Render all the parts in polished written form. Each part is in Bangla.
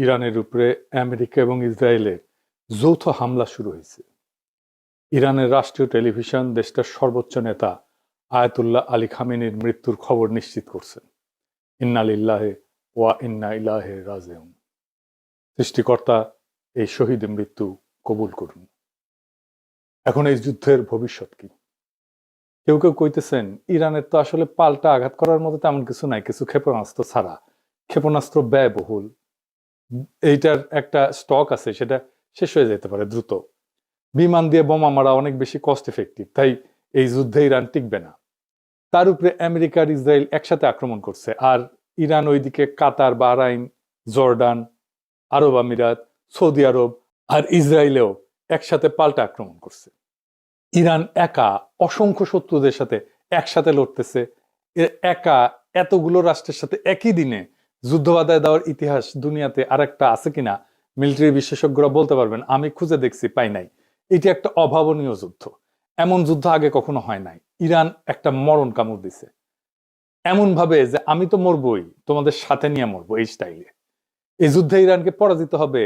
ইরানের উপরে আমেরিকা এবং ইসরায়েলের যৌথ হামলা শুরু হয়েছে। ইরানের রাষ্ট্রীয় টেলিভিশন দেশটার সর্বোচ্চ নেতা আয়াতুল্লাহ আলী খামেনির মৃত্যুর খবর নিশ্চিত করছেন। ইন্না লিল্লাহি ওয়া ইন্না ইলাইহি রাজিউন। সৃষ্টিকর্তা এই শহীদের মৃত্যু কবুল করুন। এখন এই যুদ্ধের ভবিষ্যৎ কি? কেউ কেউ কইতেছেন ইরানের তো আসলে পাল্টা আঘাত করার মতো তেমন কিছু নাই, কিছু ক্ষেপণাস্ত্র ছাড়া। ক্ষেপণাস্ত্র ব্যয়বহুল, এইটার একটা স্টক আছে, সেটা শেষ হয়ে যেতে পারে দ্রুত। বিমান দিয়ে বোমা মারা অনেক বেশি কস্ট এফেক্টিভ, তাই এই যুদ্ধে ইরান টিকবে না। তার উপরে আমেরিকা আর ইসরায়েল একসাথে আক্রমণ করছে, আর ইরান ওইদিকে কাতার, বাহরাইন, জর্ডান, আরব আমিরাত, সৌদি আরব আর ইসরায়েলেও একসাথে পাল্টা আক্রমণ করছে। ইরান একা অসংখ্য শত্রুদের সাথে একসাথে লড়তেছে। একা এতগুলো রাষ্ট্রের সাথে একই দিনে যুদ্ধ বাধায় দেওয়ার ইতিহাস দুনিয়াতে আর একটা আছে কিনা মিলিটারি বিশেষজ্ঞরা বলতে পারবেন। আমি খুঁজে দেখছি, পাই নাই। এটি একটা অভাবনীয় যুদ্ধ। এমন যুদ্ধ আগে কখনো হয় নাই। ইরান একটা মরণ কামড় দিছে, এমন ভাবে যে আমি তো মরবই, তোমাদের সাথে নিয়ে মরবো, এই স্টাইলে। এই যুদ্ধে ইরানকে পরাজিত হবে।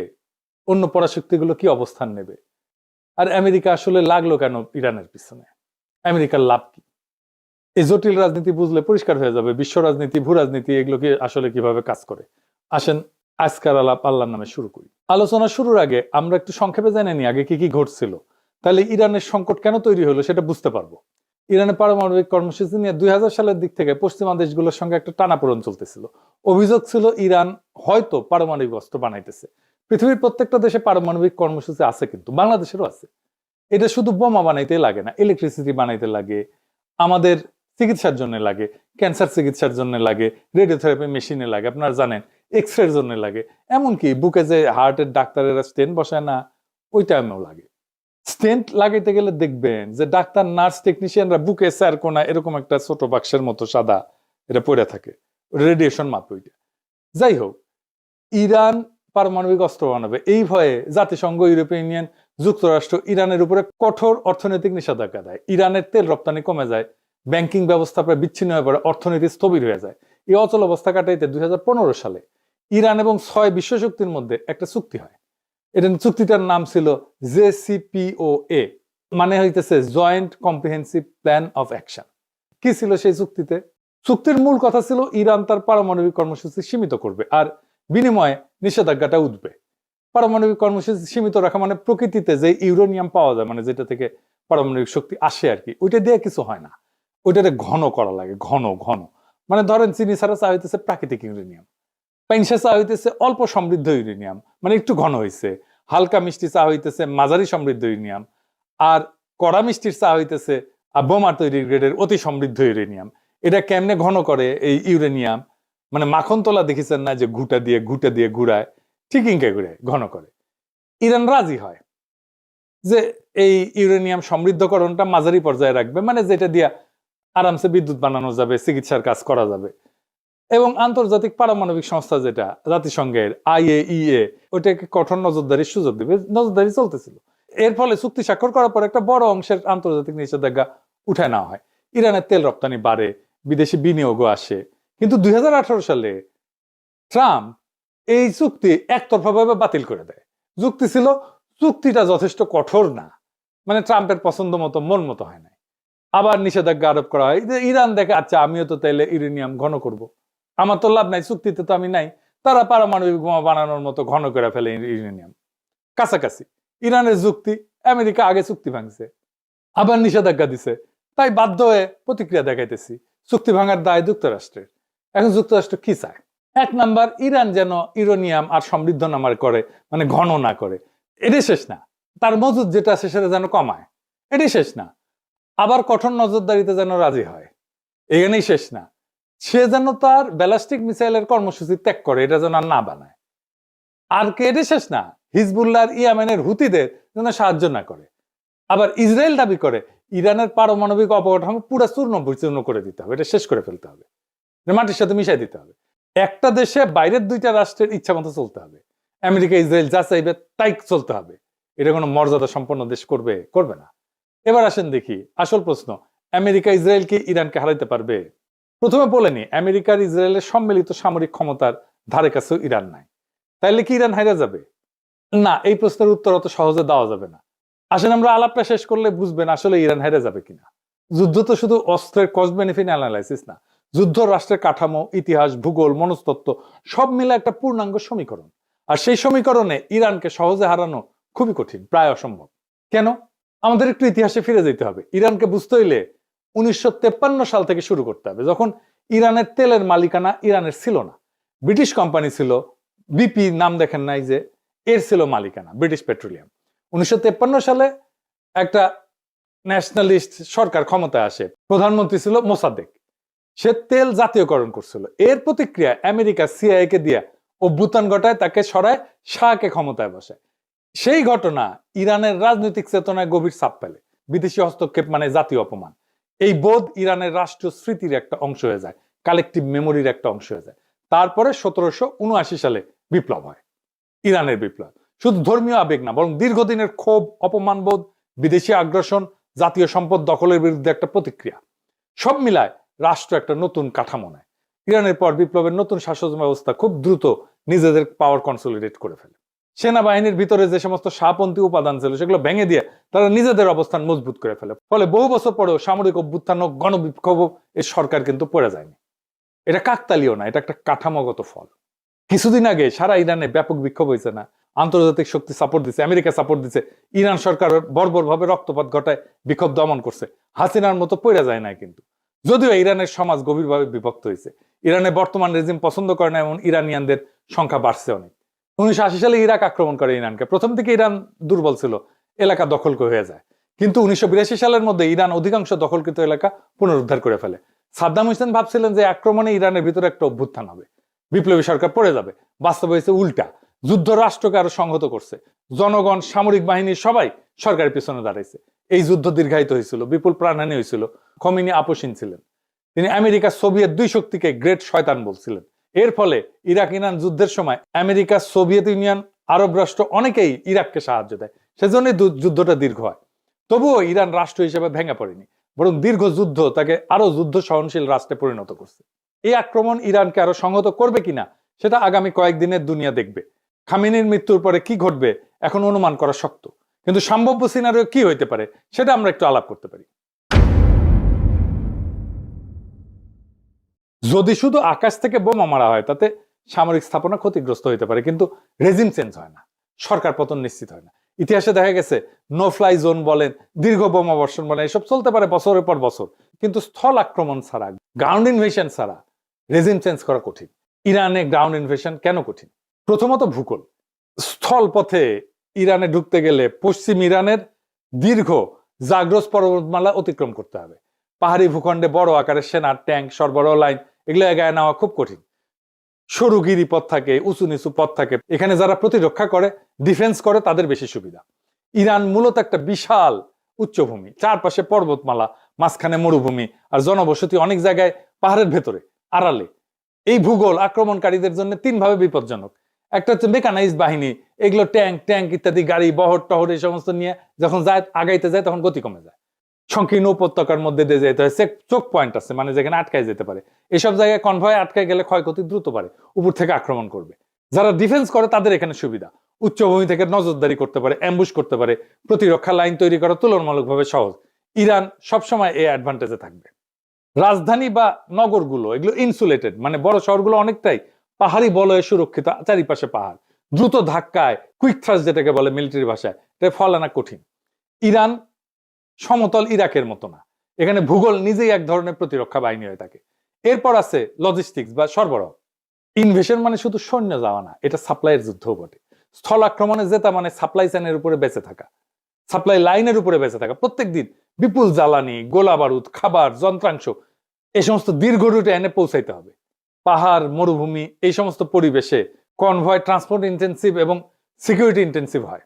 অন্য পরাশক্তিগুলো কি অবস্থান নেবে? আর আমেরিকা আসলে লাগলো কেন ইরানের পিছনে? আমেরিকার লাভ কি? এই জটিল রাজনীতি বুঝলে পরিষ্কার হয়ে যাবে বিশ্ব রাজনীতি, ভূ রাজনীতি এগুলো কি আসলে কিভাবে কাজ করে। আসেন আজকার আলাপ আল্লাহর নামে শুরু করি। আলোচনা শুরুর আগে আমরা একটু সংক্ষেপে জেনে নিই আগে কি কি ঘটছিল। তাহলে ইরানের সংকট কেন তৈরি হলো সেটা বুঝতে পারবো। ইরানের পারমাণবিক কর্মসূচি নিয়ে 2000 সালের দিক থেকে পশ্চিমা দেশগুলোর সঙ্গে একটা টানাপোড়েন চলতেছিল। অভিযোগ ছিল ইরান হয়তো পারমাণবিক অস্ত্র বানাইতেছে। পৃথিবীর প্রত্যেকটা দেশে পারমাণবিক কর্মসূচি আছে, কিন্তু বাংলাদেশেরও আছে। এটা শুধু বোমা বানাইতে লাগে না, ইলেকট্রিসিটি বানাইতে লাগে, আমাদের চিকিৎসার জন্য লাগে, ক্যান্সার চিকিৎসার জন্য লাগে, রেডিওথেরাপি মেশিনে লাগে, আপনারা জানেন, এক্সরের জন্য লাগে, এমনকি বুকে যে হার্টের ডাক্তারেরা স্টেন্ট বসায় না, ওই টাইমেও লাগে। স্টেন্ট লাগাইতে গেলে দেখবেন যে ডাক্তার, নার্স, টেকনিশিয়ানরা বুকে স্যারকোনা এরকম একটা ছোট বাক্সের মতো সাদা এটা পড়ে থাকে, রেডিয়েশন মাপে ওইটা। যাই হোক, ইরান পারমাণবিক অস্ত্র বানাবে এই ভয়ে জাতিসংঘ, ইউরোপিয়ান ইউনিয়ন, যুক্তরাষ্ট্র ইরানের উপরে কঠোর অর্থনৈতিক নিষেধাজ্ঞা দেয়। ইরানের তেল রপ্তানি কমে যায়, ব্যাংকিং ব্যবস্থা প্রায় বিচ্ছিন্ন হয়ে পড়ে, অর্থনীতি স্থবির হয়ে যায়। এই অচল অবস্থা কাটাইতে 2015 সালে ইরান এবং 6 বিশ্বশক্তির মধ্যে একটা চুক্তি হয়। এটা চুক্তিটার নাম ছিল JCPOA, মানে হইতেছে joint comprehensive plan of action. কি ছিল সেই চুক্তিতে? চুক্তির মূল কথা ছিল ইরান তার পারমাণবিক কর্মসূচি সীমিত করবে, আর বিনিময়ে নিষেধাজ্ঞাটা উঠবে। পারমাণবিক কর্মসূচি সীমিত রাখা মানে প্রকৃতিতে যে ইউরেনিয়াম পাওয়া যায়, মানে যেটা থেকে পারমাণবিক শক্তি আসে আর কি, ওইটা দিয়ে কিছু হয় না। ওইটাতে ঘন করা লাগে, ঘন ঘন। মানে ধরেন চিনি ছাড়া চা হইতেছে প্রাকৃতিক ইউরেনিয়াম, পাইনসা চা হইতেছে অল্প সমৃদ্ধ ইউরেনিয়াম, মানে একটু ঘন হয়েছে। হালকা মিষ্টি চা হইতেছে মাঝারি সমৃদ্ধ ইউরেনিয়াম, আর কড়া মিষ্টির চা হইতেছে বোমা তৈরির গ্রেডের অতি সমৃদ্ধ ইউরেনিয়াম। এটা কেমনে ঘন করে এই ইউরেনিয়াম? মানে মাখন তোলা দেখেছেন না, যে ঘুটা দিয়ে ঘুরায়, ঠিক ইনকে ঘুরে ঘন করে। ইরান রাজি হয় যে এই ইউরেনিয়াম সমৃদ্ধকরণটা মাঝারি পর্যায়ে রাখবে, মানে যেটা দিয়ে আরামসে বিদ্যুৎ বানানো যাবে, চিকিৎসার কাজ করা যাবে। এবং আন্তর্জাতিক পারমাণবিক সংস্থা যেটা জাতিসংঘের IAEA, ওইটাকে কঠোর নজরদারির সুযোগ দিবে। নজরদারি চলতেছিল। এর ফলে চুক্তি স্বাক্ষর করার পর একটা বড় অংশের আন্তর্জাতিক নিষেধাজ্ঞা উঠায় নেওয়া হয়। ইরানের তেল রপ্তানি বাড়ে, বিদেশি বিনিয়োগও আসে। কিন্তু 2018 সালে ট্রাম্প এই চুক্তি একতরফাভাবে বাতিল করে দেয়। যুক্তি ছিল চুক্তিটা যথেষ্ট কঠোর না, মানে ট্রাম্পের পছন্দ মতো, মন মতো হয় না। আবার নিষেধাজ্ঞা আরোপ করা হয়। ইরান দেখে, আচ্ছা আমিও তো তাইলে ইউরেনিয়াম ঘন করব, আমার তো লাভ নাই, চুক্তিতে তো আমি নাই। তারা পারমাণবিক বোমা বানানোর মতো ঘন করে ফেলে ইউরেনিয়াম। কাছাকাছি ইরানের যুক্তি, আমেরিকা আগে চুক্তি ভাঙছে, আবার নিষেধাজ্ঞা দিছে, তাই বাধ্য হয়ে প্রতিক্রিয়া দেখাইতেছি। চুক্তি ভাঙার দায় যুক্তরাষ্ট্রের। এখন যুক্তরাষ্ট্র কি চায়? 1 নাম্বার, ইরান যেন ইউরেনিয়াম আর সমৃদ্ধ না করে, মানে ঘন না করে। এটাই শেষ না, তার মজুদ যেটা আছে সেটা যেন কমায়। এটাই শেষ না, আবার কঠোর নজরদারিতে যেন রাজি হয়। এখানেই শেষ না, সে যেন তার ব্যালিস্টিক মিসাইলের কর্মসূচি ত্যাগ করে, এটা যেন আর না বানায়। আর কে? এটাই শেষ না, হিজবুল্লাহ আর ইয়েমেনের হুতিদের যেন সাহায্য না করে। আবার ইসরায়েল দাবি করে ইরানের পারমাণবিক অবকাঠামো পুরো চূর্ণ বিচূর্ণ করে দিতে হবে, এটা শেষ করে ফেলতে হবে, মাটির সাথে মিশাই দিতে হবে। একটা দেশে বাইরের 2টা রাষ্ট্রের ইচ্ছা মতো চলতে হবে। আমেরিকা ইসরায়েল যা চাইবে তাই চলতে হবে। এটা কোনো মর্যাদা সম্পন্ন দেশ করবে? করবে না। এবার আসেন দেখি আসল প্রশ্ন, আমেরিকা ইসরায়েল কি ইরানকে হারাইতে পারবে? প্রথমে বলে নি, আমেরিকার ইসরায়েলের সম্মিলিত সামরিক ক্ষমতার ধারে কাছেও ইরান নাই। তাইলে কি ইরান হাইরা যাবে? না, এই প্রশ্নের উত্তর অত সহজে দেওয়া যাবে না। আসলে আমরা আলাপটা শেষ করলে বুঝবেন আসলে ইরান হাইরা যাবে কিনা। যুদ্ধ তো শুধু অস্ত্রের কস্ট বেনিফিট অ্যানালাইসিস না, যুদ্ধ রাষ্ট্রের কাঠামো, ইতিহাস, ভূগোল, মনস্তত্ত্ব সব মিলে একটা পূর্ণাঙ্গ সমীকরণ। আর সেই সমীকরণে ইরানকে সহজে হারানো খুবই কঠিন, প্রায় অসম্ভব। কেন? আমাদের একটু ইতিহাসে ফিরে যেতে হবে। ইরানকে বুঝতে হইলে 1953 সাল থেকে শুরু করতে হবে, যখন ইরানের তেলের মালিকানা ইরানের ছিল না। ব্রিটিশ কোম্পানি ছিল, বিপি নাম দেখেন নাই যে, এর ছিল মালিকানা, ব্রিটিশ পেট্রোলিয়াম। 1953 সালে একটা ন্যাশনালিস্ট সরকার ক্ষমতায় আসে, প্রধানমন্ত্রী ছিল মোসাদ্দেক। সে তেল জাতীয়করণ করছিল। এর প্রতিক্রিয়া আমেরিকা সিআইএ কে দিয়ে অভ্যুত্থান ঘটায়, তাকে সরায়, শাহকে ক্ষমতায় বসায়। সেই ঘটনা ইরানের রাজনৈতিক চেতনায় গভীর ছাপ ফেলে। বিদেশি হস্তক্ষেপ মানে জাতীয় অপমান। এই বোধ ইরানের রাষ্ট্রীয় স্মৃতির একটা অংশ হয়ে যায়, কালেকটিভ মেমোরির একটা অংশ হয়ে যায়। তারপরে 1779 সালে বিপ্লব হয়, ইরানের বিপ্লব। শুধু ধর্মীয় আবেগ না, বরং দীর্ঘদিনের ক্ষোভ, অপমানবোধ, বিদেশি আগ্রাসন, জাতীয় সম্পদ দখলের বিরুদ্ধে একটা প্রতিক্রিয়া, সব মিলায় রাষ্ট্র একটা নতুন কাঠামো নেয়। ইরানের পর বিপ্লবের নতুন শাসন ব্যবস্থা খুব দ্রুত নিজেদের পাওয়ার কনসলিডেট করে ফেলে। সেনাবাহিনীর ভিতরে যে সমস্ত শাহপন্থী উপাদান ছিল সেগুলো ভেঙে দিয়ে তারা নিজেদের অবস্থান মজবুত করে ফেলে। ফলে বহু বছর পরেও সামরিক অভ্যুত্থান ও গণবিক্ষোভ এই সরকার কিন্তু পড়ে যায়নি। এটা কাকতালীয় না, এটা একটা কাঠামোগত ফল। কিছুদিন আগে সারা ইরানে ব্যাপক বিক্ষোভ হয়েছে না? আন্তর্জাতিক শক্তি সাপোর্ট দিচ্ছে, আমেরিকা সাপোর্ট দিচ্ছে, ইরান সরকার বর্বরভাবে রক্তপাত ঘটায় বিক্ষোভ দমন করছে। হাসিনার মতো পড়ে যায় না কিন্তু। যদিও ইরানের সমাজ গভীরভাবে বিভক্ত হয়েছে। ইরানের বর্তমান রেজিম পছন্দ করে না এমন ইরানিয়ানদের সংখ্যা বাড়ছে অনেক। 1980 সালে ইরাক আক্রমণ করে ইরানকে। প্রথম থেকে ইরান দুর্বল ছিল, এলাকা দখল হয়ে যায়। কিন্তু 1982 সালের মধ্যে ইরান অধিকাংশ দখলকৃত এলাকা পুনরুদ্ধার করে ফেলে। সাদ্দাম হোসেন ভাবছিলেন যে আক্রমণে ইরানের ভিতরে একটা অভ্যুত্থান হবে, বিপ্লবী সরকার পড়ে যাবে। বাস্তব হয়েছে উল্টা। যুদ্ধ রাষ্ট্রকে আরো সংহত করছে। জনগণ, সামরিক বাহিনী সবাই সরকারের পিছনে দাঁড়াইছে। এই যুদ্ধ দীর্ঘায়িত হয়েছিল, বিপুল প্রাণহানি হয়েছিল। খমিনি আপোষহীন ছিলেন। তিনি আমেরিকা, সোভিয়েত দুই শক্তিকে গ্রেট শয়তান বলছিলেন। এর ফলে ইরাক ইরান যুদ্ধের সময় আমেরিকা, সোভিয়েত ইউনিয়ন, আরব রাষ্ট্র অনেকেই ইরাককে সাহায্য দেয়। সেজন্যই যুদ্ধটা দীর্ঘ হয়। তবুও ইরান রাষ্ট্র হিসেবে ভেঙে পড়েনি, বরং দীর্ঘ যুদ্ধ তাকে আরো যুদ্ধ সহনশীল রাষ্ট্রে পরিণত করছে। এই আক্রমণ ইরানকে আরো সংহত করবে কিনা সেটা আগামী কয়েকদিনের দুনিয়া দেখবে। খামেনির মৃত্যুর পরে কি ঘটবে এখন অনুমান করা শক্ত, কিন্তু সম্ভাব্য সিনারিও কি হইতে পারে সেটা আমরা একটু আলাপ করতে পারি। যদি শুধু আকাশ থেকে বোমা মারা হয় তাতে সামরিক স্থাপনা ক্ষতিগ্রস্ত হইতে পারে, কিন্তু রেজিম চেঞ্জ হয় না, সরকার পতন নিশ্চিত হয় না। ইতিহাসে দেখা গেছে নো ফ্লাই জোন বলেন, দীর্ঘ বোমা বর্ষণ বলেন, এসব চলতে পারে বছরের পর বছর, কিন্তু স্থল আক্রমণ ছাড়া, গ্রাউন্ড ইনভেশন ছাড়া রেজিম চেঞ্জ করা কঠিন। ইরানে গ্রাউন্ড ইনভেশন কেন কঠিন? প্রথমত ভূগোল। স্থল পথে ইরানে ঢুকতে গেলে পশ্চিম ইরানের দীর্ঘ জাগ্রস পর্বতমালা অতিক্রম করতে হবে। পাহাড়ি ভূখণ্ডে বড় আকারের সেনা, ট্যাঙ্ক, সরবরাহ লাইন এগুলো এগায় নেওয়া খুব কঠিন। সরু গিরিপথ থাকে, উঁচু নিচু পথ থাকে। এখানে যারা প্রতিরক্ষা করে, ডিফেন্স করে, তাদের বেশি সুবিধা। ইরান মূলত একটা বিশাল উচ্চভূমি, চারপাশে পর্বতমালা, মাঝখানে মরুভূমি, আর জনবসতি অনেক জায়গায় পাহাড়ের ভেতরে, আড়ালে। এই ভূগোল আক্রমণকারীদের জন্য তিনভাবে বিপজ্জনক। একটা হচ্ছে মেকানাইজড বাহিনী, এগুলো ট্যাঙ্ক ইত্যাদি, গাড়ি, বহর টহর এই সমস্ত নিয়ে যখন যায়, আগাইতে যায়, তখন গতি কমে যায়। সংকীর্ণ উপত্যকার মধ্যে দিয়ে যেতে হয়, চোখ পয়েন্ট আছে, মানে যেখানে আটকায় যেতে পারে। এসব জায়গায় কনভয় আটকায় গেলে ক্ষয়ক্ষতি দ্রুত পারে, উপর থেকে আক্রমণ করবে। যারা ডিফেন্স করে তাদের এখানে সুবিধা, উচ্চভূমি থেকে নজরদারি করতে পারে, অ্যাম্বুশ করতে পারে, প্রতিরক্ষা লাইন তৈরি করা তুলনামূলকভাবে সহজ। ইরান সবসময় এই অ্যাডভান্টেজে থাকবে। রাজধানী বা নগরগুলো এগুলো ইনসুলেটেড, মানে বড় শহরগুলো অনেকটাই পাহাড়ি বলয়ে সুরক্ষিত, চারিপাশে পাহাড়। দ্রুত ধাক্কায়, কুইক থ্রাস্ট যেটাকে বলে মিলিটারি ভাষায়, এটা ফল আনা কঠিন। ইরান সমতল ইরাকের মতো না, এখানে ভূগোল নিজেই এক ধরনের প্রতিরক্ষা বাহিনী হয়ে থাকে। এরপর আছে লজিস্টিক্স বা সরবরাহ। ইনভেশন মানে শুধু সৈন্য যাওয়া না, এটা সাপ্লাইয়ের যুদ্ধও বটে। স্থল আক্রমণে জেতা মানে সাপ্লাই চেনের উপরে বেঁচে থাকা, সাপ্লাই লাইনের উপরে বেঁচে থাকা। প্রত্যেক দিন বিপুল জ্বালানি, গোলা বারুদ, খাবার, যন্ত্রাংশ এই সমস্ত দীর্ঘ রুটে এনে পৌঁছাইতে হবে। পাহাড়, মরুভূমি এই সমস্ত পরিবেশে কনভয় ট্রান্সপোর্ট ইন্টেন্সিভ এবং সিকিউরিটি ইন্টেন্সিভ হয়।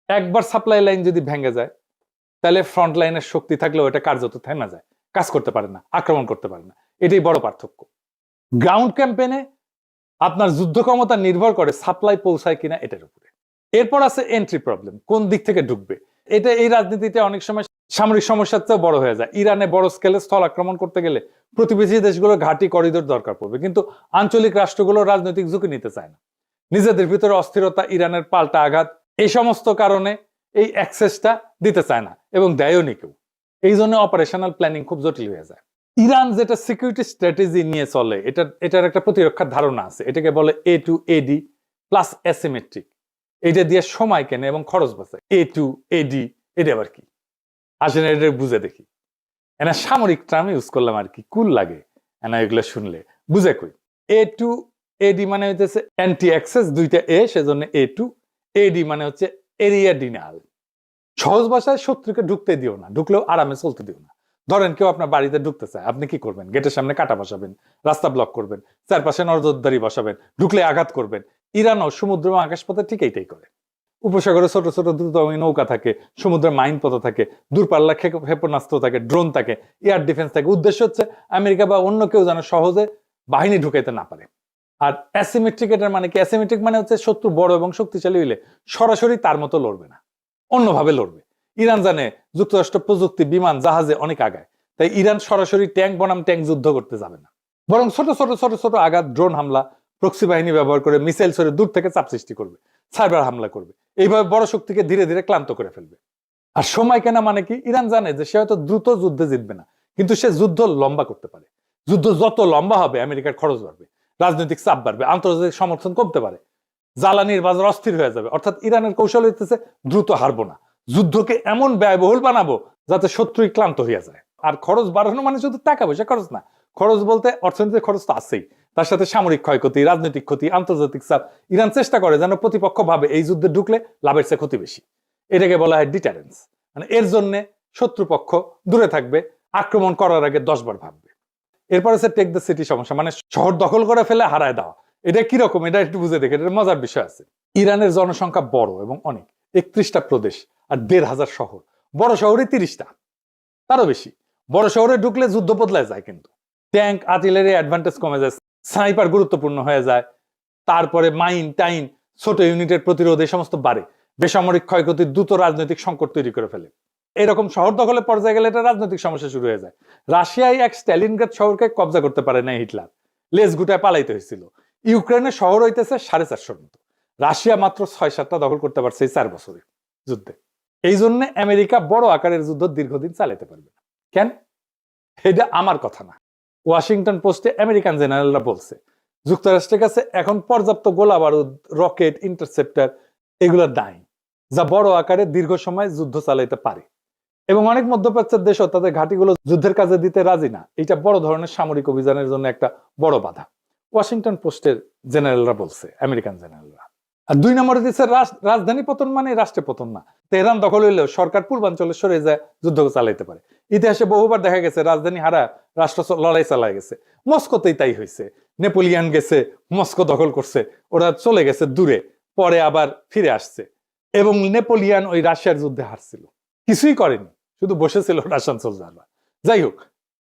একবার সাপ্লাই লাইন যদি ভেঙে যায়, তাহলে ফ্রন্ট লাইনের শক্তি থাকলেও এটা কার্যত থেমে যায়, কাজ করতে পারে না, আক্রমণ করতে পারে না। এটাই বড় পার্থক্য। গ্রাউন্ড ক্যাম্পেনে আপনার যুদ্ধ ক্ষমতা নির্ভর করে সাপ্লাই পৌঁছায় কিনা এটার উপরে। এরপর আছে এন্ট্রি প্রবলেম, কোন দিক থেকে ঢুকবে। এটা এই রাজনীতিতে অনেক সময় সামরিক সমস্যার চেয়েও বড় হয়ে যায়। ইরানে বড় স্কেলে স্থল আক্রমণ করতে গেলে প্রতিবেশী দেশগুলোর ঘাঁটি, করিডোর দরকার পড়বে, কিন্তু আঞ্চলিক রাষ্ট্রগুলো রাজনৈতিক ঝুঁকি নিতে চায় না। নিজেদের ভিতরে অস্থিরতা, ইরানের পাল্টা আঘাত, এই সমস্ত কারণে এই অ্যাক্সেসটা দিতে চায় না এবং দেয়ও নি কেউ। এই জন্য অপারেশনাল প্ল্যানিং খুব জটিল হয়ে যায়। ইরান যেটা সিকিউরিটি স্ট্র্যাটেজি নিয়ে চলে, এটার একটা প্রতিরক্ষার ধারণা আছে। এটাকে বলে এ টু এডি প্লাস অ্যাসিমেট্রিক। এটা দিয়ে সময় কেনে এবং খরচ বাঁচায়। এ টু এডি এটা আবার কি আসেন, এটা বুঝে দেখি। এনা সামরিক টার্ম ইউজ করলাম আর কি, কুল লাগে এনা এগুলো শুনলে। বুঝে কই, এ টু এডি মানে হচ্ছে অ্যান্টি অ্যাক্সেস, দুইটা এ, সেজন্য এ টু এডি মানে হচ্ছে এরিয়া ডিনাল। সহজ ভাষায় শত্রুকে ঢুকতে দিও না, ঢুকলেও আরামে চলতে দিও না। ধরেন কেউ আপনার বাড়িতে ঢুকতে চায়, আপনি কি করবেন? গেটের সামনে কাটা বসাবেন, রাস্তা ব্লক করবেন, চারপাশে নজরদারি বসাবেন, ঢুকলে আঘাত করবেন। ইরানও সমুদ্র এবং আকাশপথে ঠিক এইটাই করে। উপসাগরে ছোট ছোট দ্রুতগামী নৌকা থাকে, সমুদ্রের মাইন পথ থাকে, দূরপাল্লা ক্ষেপণাস্ত্র থাকে, ড্রোন থাকে, এয়ার ডিফেন্স থাকে। উদ্দেশ্য হচ্ছে আমেরিকা বা অন্য কেউ যেন সহজে বাহিনী ঢুকাইতে না পারে। আর অ্যাসিমেট্রিক, এটার মানে কি? অ্যাসিমেট্রিক মানে হচ্ছে শত্রু বড় এবং শক্তিশালী হইলে সরাসরি তার মতো লড়বে না, অন্যভাবে লড়বে। ইরান জানে যুক্তরাষ্ট্র প্রযুক্তি, বিমান, জাহাজে অনেক আগায়, তাই ইরান সরাসরি ট্যাঙ্ক বনাম ট্যাঙ্ক যুদ্ধ করতে যাবে না, বরং ছোট ছোট ছোট ছোট আঘাত, ড্রোন হামলা, প্রক্সি বাহিনী ব্যবহার করে মিসাইল ছড়ে দূর থেকে চাপ সৃষ্টি করবে, সাইবার হামলা করবে। এইভাবে বড় শক্তিকে ধীরে ধীরে ক্লান্ত করে ফেলবে। আর সময় কেনা মানে কি? ইরান জানে যে সে হয়তো দ্রুত যুদ্ধে জিতবে না, কিন্তু সে যুদ্ধ লম্বা করতে পারে। যুদ্ধ যত লম্বা হবে আমেরিকার খরচ বাড়বে, রাজনৈতিক চাপ বাড়বে, আন্তর্জাতিক সমর্থন কমতে পারে, জ্বালানির বাজার অস্থির হয়ে যাবে। অর্থাৎ ইরানের কৌশল হইতেছে দ্রুত হারবো না, যুদ্ধকে এমন ব্যয়বহুল বানাবো যাতে শত্রুই ক্লান্ত হইয়া যায়। আর খরচ বাড়ানো মানে শুধু টাকা পয়সা খরচ না, খরচ বলতে অর্থনৈতিক খরচ তো আছেই, তার সাথে সামরিক ক্ষয়ক্ষতি, রাজনৈতিক ক্ষতি, আন্তর্জাতিক চাপ। ইরান চেষ্টা করে যেন প্রতিপক্ষ ভাবে এই যুদ্ধে ঢুকলে লাভের চেয়ে ক্ষতি বেশি। এটাকে বলা হয় ডিটারেন্স। মানে এর জন্য শত্রুপক্ষ দূরে থাকবে, আক্রমণ করার আগে 10 বার ভাববে। এরপর হচ্ছে টেক দ্য সিটি সমস্যা, মানে শহর দখল করে ফেলে হারায় দেওয়া। এটা কিরকম, এটা একটু বুঝে দেখে, এটা মজার বিষয় আছে। ইরানের জনসংখ্যা বড় এবং অনেক, 31টা প্রদেশ আর 1,500 শহর। বড় শহরে 30টা, তারও বেশি। বড় শহরে ঢুকলে যুদ্ধ বদলায় যায়, কিন্তু ট্যাঙ্ক, আর্টিলারি অ্যাডভান্টেজ কমে যায়, স্নাইপার গুরুত্বপূর্ণ হয়ে যায়, তারপরে মাইন টাইন, ছোট ইউনিটের প্রতিরোধ, এই সমস্ত বাড়ে। বেসামরিক ক্ষয়ক্ষতি, দ্রুত রাজনৈতিক সংকট তৈরি করে ফেলে। এরকম শহর দখলে পর্যায়ে গেলে এটা রাজনৈতিক সমস্যা শুরু হয়ে যায়। রাশিয়ায় এক স্ট্যালিনগ্রাদ শহরকে কবজা করতে পারে না হিটলার, লেজ গুটায় পালাইতে হয়েছিল। ইউক্রেনের শহর হইতেছে 450 মতো, রাশিয়া মাত্র 6-7টা দখল করতে পারছে এই 4 বছরে যুদ্ধে। এই জন্য আমেরিকা বড় আকারের যুদ্ধ দীর্ঘদিন চালাতে পারবে না। কেন? এটা আমার কথা না, ওয়াশিংটন পোস্টে আমেরিকান জেনারেলরা বলছে যুক্তরাষ্ট্রের কাছে এখন পর্যাপ্ত গোলা বারুদ, রকেট, ইন্টারসেপ্টার এগুলো নাই, যা বড় আকারে দীর্ঘ সময় যুদ্ধ চালাইতে পারে। এবং অনেক মধ্যপ্রাচ্যের দেশও তাদের ঘাঁটিগুলো যুদ্ধের কাজে দিতে রাজি না। এটা বড় ধরনের সামরিক অভিযানের জন্য একটা বড় বাধা, ওয়াশিংটন পোস্টের জেনারেলরা বলছে, আমেরিকান জেনারেলরা। আর 2 নম্বরে দিচ্ছে রাজধানী পতন মানে রাষ্ট্রে পতন না। তেহরান দখল হইলেও সরকার পূর্বাঞ্চলে সরে যায়, যুদ্ধ চালাইতে পারে। ইতিহাসে বহুবার দেখা গেছে রাজধানী হারা রাষ্ট্র লড়াই চালায় গেছে। মস্কোতেই তাই হয়েছে, নেপোলিয়ান গেছে, মস্কো দখল করছে, ওরা চলে গেছে দূরে, পরে আবার ফিরে আসছে। এবং নেপোলিয়ান ওই রাশিয়ার যুদ্ধে হারছিল, কিছুই করেনি, শুধু বসেছিল রাশিয়ান সোলজাররা। যাই হোক,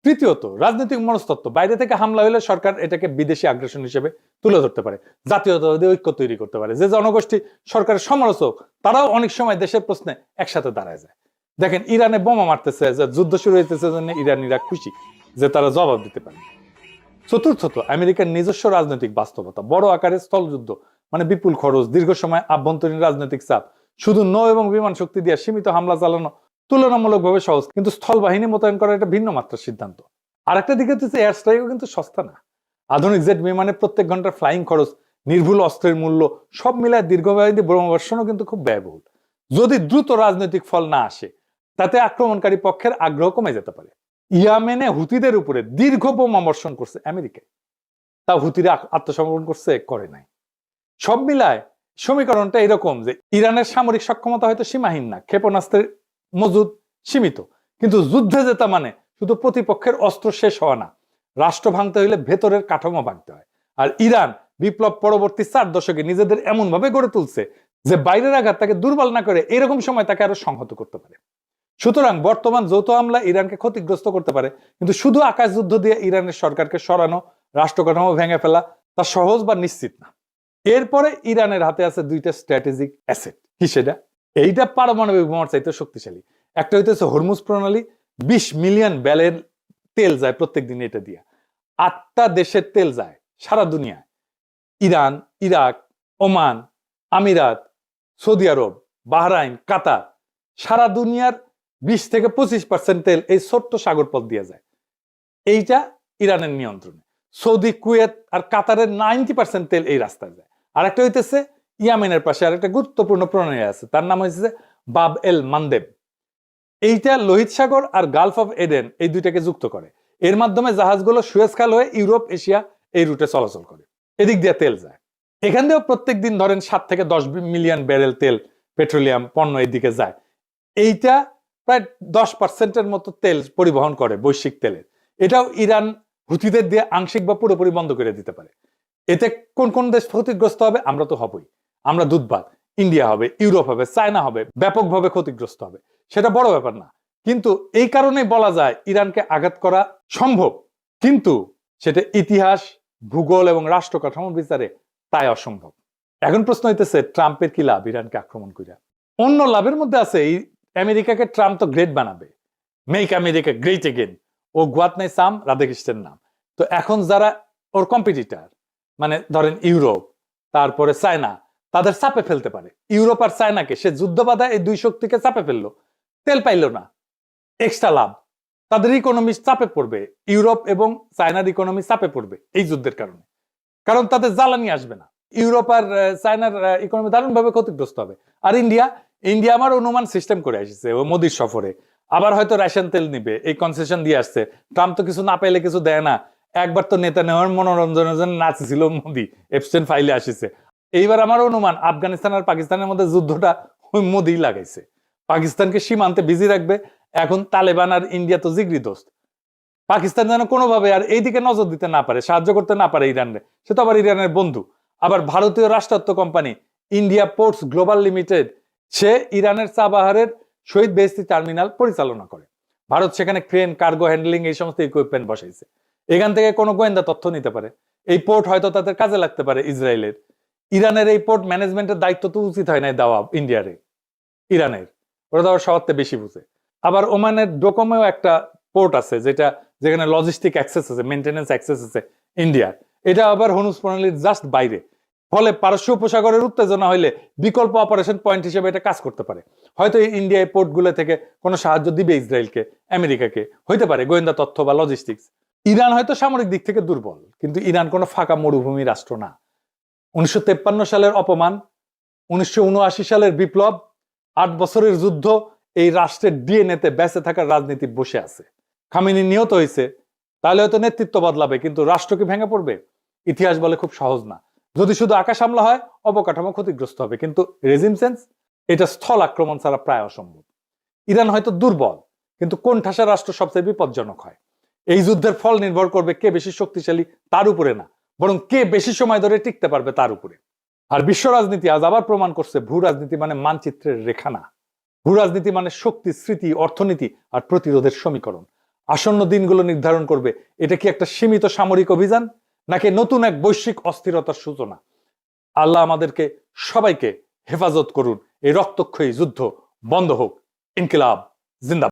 তৃতীয়ত রাজনৈতিক মনস্তত্ত্ব। বাইরে থেকে হামলা হলে সরকার এটাকে বিদেশি আগ্রাসন হিসেবে তুলে ধরতে পারে, জাতীয়তাবাদী ঐক্য তৈরি করতে পারে। যে জনগোষ্ঠী সরকারের সমালোচক তারাও অনেক সময় দেশের প্রশ্নে একসাথে দাঁড়ায় যায়। দেখেন ইরানে বোমা মারতেছে, যে যুদ্ধ শুরু হইতেছে, জন্য ইরানিরা খুশি যে তারা জবাব দিতে পারে। চতুর্থত আমেরিকার নিজস্ব রাজনৈতিক বাস্তবতা। বড় আকারের স্থলযুদ্ধ মানে বিপুল খরচ, দীর্ঘ সময় আভ্যন্তরীণ রাজনৈতিক চাপ। শুধু নৌ এবং বিমান শক্তি দিয়ে সীমিত হামলা চালানো তুলনামূলকভাবে সহজ, কিন্তু স্থল বাহিনী মোতায়েন করা একটা ভিন্ন মাত্রার সিদ্ধান্ত। আর একটা দিকে হচ্ছে এয়ার স্ট্রাইকও কিন্তু সস্তা না। আধুনিক জেট বিমানের প্রত্যেক ঘন্টার ফ্লাইং খরচ, নির্ভুল অস্ত্রের মূল্য, সব মিলায় দীর্ঘমেয়াদী বোমাবর্ষণও কিন্তু খুব ব্যয়বহুল। যদি দ্রুত রাজনৈতিক ফল না আসে, তাতে আক্রমণকারী পক্ষের আগ্রহ কমে যেতে পারে। ইয়ামেনে হুতিদের উপরে দীর্ঘ বোমাবর্ষণ করছে আমেরিকায়, তা হুতিরা আত্মসমর্পণ করছে? করে নাই। সব মিলায় সমীকরণটা এরকম যে ইরানের সামরিক সক্ষমতা হয়তো সীমাহীন না, ক্ষেপণাস্ত্রের মজুদ সীমিত, কিন্তু যুদ্ধে জেতা মানে শুধু প্রতিপক্ষের অস্ত্র শেষ হওয়া না, রাষ্ট্র ভাঙতে হইলে ভেতরের কাঠামো ভাঙতে হয়। আর ইরান বিপ্লব পরবর্তী 4 দশকে নিজেদের এমন ভাবে গড়ে তুলছে যে বাইরের আঘাত তাকে দুর্বল না করে এরকম সময় তাকে আরো সংহত করতে পারে। সুতরাং বর্তমান যৌথ হামলা ইরানকে ক্ষতিগ্রস্ত করতে পারে, কিন্তু শুধু আকাশ যুদ্ধ দিয়ে ইরানের সরকারকে সরানো, রাষ্ট্র কাঠামো ভেঙে ফেলা তা সহজ বা নিশ্চিত না। এরপরে ইরানের হাতে আছে 2টা স্ট্র্যাটেজিক অ্যাসেট। কি সেটা? এইটা পারমাণবিক বোমার চাইতে শক্তিশালী। একটা হইতেছে হরমুজ প্রণালী, 20 মিলিয়ন ব্যারেল তেল যায় প্রত্যেক দিন এটা দিয়ে। 8টা দেশের তেল যায় সারা দুনিয়ায়। ইরান, ইরাক, ওমান, আমিরাত, সৌদি আরব, বাহরাইন, কাতার, সারা দুনিয়ার 20 থেকে 25% তেল এই ছোট্ট সাগর পথ দিয়ে যায়। এইটা ইরানের নিয়ন্ত্রণে। সৌদি, কুয়েত আর কাতারের 90% তেল এই রাস্তায় যায়। আর একটা হইতেছে ইয়ামেনের পাশে আর একটা গুরুত্বপূর্ণ প্রণয় আছে, তার নাম হচ্ছে বাব এল মানদেব। এইটা লোহিত সাগর আর গালফ অফ এডেন এই দুইটাকে যুক্ত করে। এর মাধ্যমে জাহাজগুলো সুয়েজ খাল হয়ে ইউরোপ, এশিয়া এই রুটে চলাচল করে। এদিক দিয়ে তেল যায়। এখান দিয়েও প্রত্যেক দিন ধরেন 7 থেকে 10 মিলিয়ন ব্যারেল তেল, পেট্রোলিয়াম পণ্য এদিকে যায়। এইটা প্রায় 10%-এর মতো তেল পরিবহন করে বৈশ্বিক তেলের। এটাও ইরান হুথিদের দিয়ে আংশিক বা পুরোপুরি বন্ধ করে দিতে পারে। এতে কোন কোন দেশ ক্ষতিগ্রস্ত হবে? আমরা তো হবই। আমরা দুধবাদ। ইন্ডিয়া হবে, ইউরোপ হবে, চায়না হবে, ব্যাপকভাবে ক্ষতিগ্রস্ত হবে। সেটা বড় ব্যাপার না, কিন্তু এই কারণেই বলা যায় ইরানকে আঘাত করা সম্ভব, কিন্তু সেটা ইতিহাস, ভূগোল এবং রাষ্ট্র কাঠামো বিচারে তাই অসম্ভব। এখন প্রশ্ন হইতেছে, ট্রাম্পের কি লাভ ইরানকে আক্রমণ করিয়া? অন্য লাভের মধ্যে আছে, এই আমেরিকাকে ট্রাম্প তো গ্রেট বানাবে, মেক আমেরিকা গ্রেট এগেন। ও গুয়াতনাই সাম রাধাকৃষ্ণের নাম। তো এখন যারা ওর কম্পিটিটর, মানে ধরেন ইউরোপ, তারপরে চায়না, তাদের চাপে ফেলতে পারে। ইউরোপ আর চায়নাকে সে যুদ্ধ বাধা এই দুই শক্তিকে চাপে ফেললো, তেল পাইলো না, এক্সট্রা লাভ। তাদের ইকোনমি চাপে পড়বে, ইউরোপ এবং চায়নার ইকোনমি চাপে পড়বে এই যুদ্ধের কারণে, কারণ তাদের জ্বালানি আসবে না। ইউরোপ আর চায়নার ইকোনমি দারুণভাবে ক্ষতিগ্রস্ত হবে। আর ইন্ডিয়া আমার অনুমান সিস্টেম করে আসছে ও মোদির সফরে, আবার হয়তো রাশিয়ান তেল নিবে, এই কনসেশন দিয়ে আসছে। ট্রাম্প তো কিছু না পাইলে কিছু দেয় না। একবার তো নেতা নেওয়ার মনোরঞ্জনের জন্য নাচছিল মোদি, এপস্টেন ফাইলে আসিছে। এইবার আমার অনুমান আফগানিস্তান আর পাকিস্তানের মধ্যে যুদ্ধটা ওই মোদি লাগাইছে, পাকিস্তানকে সীমান্তে বিজি রাখবে। এখন তালেবান আর ইন্ডিয়া তো জিগরি দোস্ত, পাকিস্তান যেন কোনোভাবে আর এইদিকে নজর দিতে না পারে, সাহায্য করতে না পারে ইরানের। সে তো আবার ইরানের বন্ধু। আবার ভারতীয় রাষ্ট্রায়ত্ত company India ports global limited, সে ইরানের চাবাহারের শহীদ বেহেশতি টার্মিনাল পরিচালনা করে। ভারত সেখানে ক্রেন, কার্গো হ্যান্ডলিং এই সমস্ত ইকুইপমেন্ট বসাইছে। এখান থেকে কোনো গোয়েন্দা তথ্য নিতে পারে। এই পোর্ট হয়তো তাদের কাজে লাগতে পারে ইসরায়েলের। ইরানের এই পোর্ট ম্যানেজমেন্টের দায়িত্ব তো উচিত হয় নাই দেওয়া ইন্ডিয়ারে, ইরানের। ওরা তো আবার সবার বেশি বুঝে। আবার ওমানের ডোকোমেও একটা পোর্ট আছে, যেখানে লজিস্টিক অ্যাক্সেস আছে, মেইনটেনেন্স অ্যাক্সেস আছে ইন্ডিয়ার। এটা আবার হরমুজ প্রণালীর জাস্ট বাইরে। ফলে পারস্য উপসাগরের উত্তেজনা হইলে বিকল্প অপারেশন পয়েন্ট হিসেবে এটা কাজ করতে পারে। হয়তো ইন্ডিয়া এই পোর্টগুলো থেকে কোনো সাহায্য দিবে ইসরায়েলকে, আমেরিকাকে, হইতে পারে গোয়েন্দা তথ্য বা লজিস্টিক্স। ইরান হয়তো সামরিক দিক থেকে দুর্বল, কিন্তু ইরান কোনো ফাঁকা মরুভূমি রাষ্ট্র না। 1953 সালের অপমান, 1979 সালের বিপ্লব, 8 বছরের যুদ্ধ, এই রাষ্ট্রের ডিএনএতে বেঁচে থাকার রাজনীতি বসে আছে। খামেনি নিহত হয়েছে, তাহলে হয়তো নেতৃত্ব বদলাবে, কিন্তু রাষ্ট্র কি ভেঙে পড়বে? ইতিহাস বলে খুব সহজ না। যদি শুধু আকাশ হামলা হয়, অবকাঠামো ক্ষতিগ্রস্ত হবে, কিন্তু রেজিম চেঞ্জ এটা স্থল আক্রমণ ছাড়া প্রায় অসম্ভব। ইরান হয়তো দুর্বল, কিন্তু কোন ঠাসা রাষ্ট্র সবচেয়ে বিপজ্জনক হয়? এই যুদ্ধের ফল নির্ভর করবে কে বেশি শক্তিশালী তার উপরে না, বরং কে বেশি সময় ধরে টিকতে পারবে তার উপরে। আর বিশ্ব রাজনীতি আজ আবার প্রমাণ করছে, ভূ রাজনীতি মানে মানচিত্রের রেখা না। ভূ রাজনীতি মানে শক্তি, স্মৃতি, অর্থনীতি আর প্রতিরোধের সমীকরণ। আসন্ন দিনগুলো নির্ধারণ করবে এটা কি একটা সীমিত সামরিক অভিযান, নাকি নতুন এক বৈশ্বিক অস্থিরতার সূচনা। আল্লাহ আমাদেরকে সবাইকে হেফাজত করুন। এই রক্তক্ষয়ী যুদ্ধ বন্ধ হোক। ইনকিলাব জিন্দাবাদ।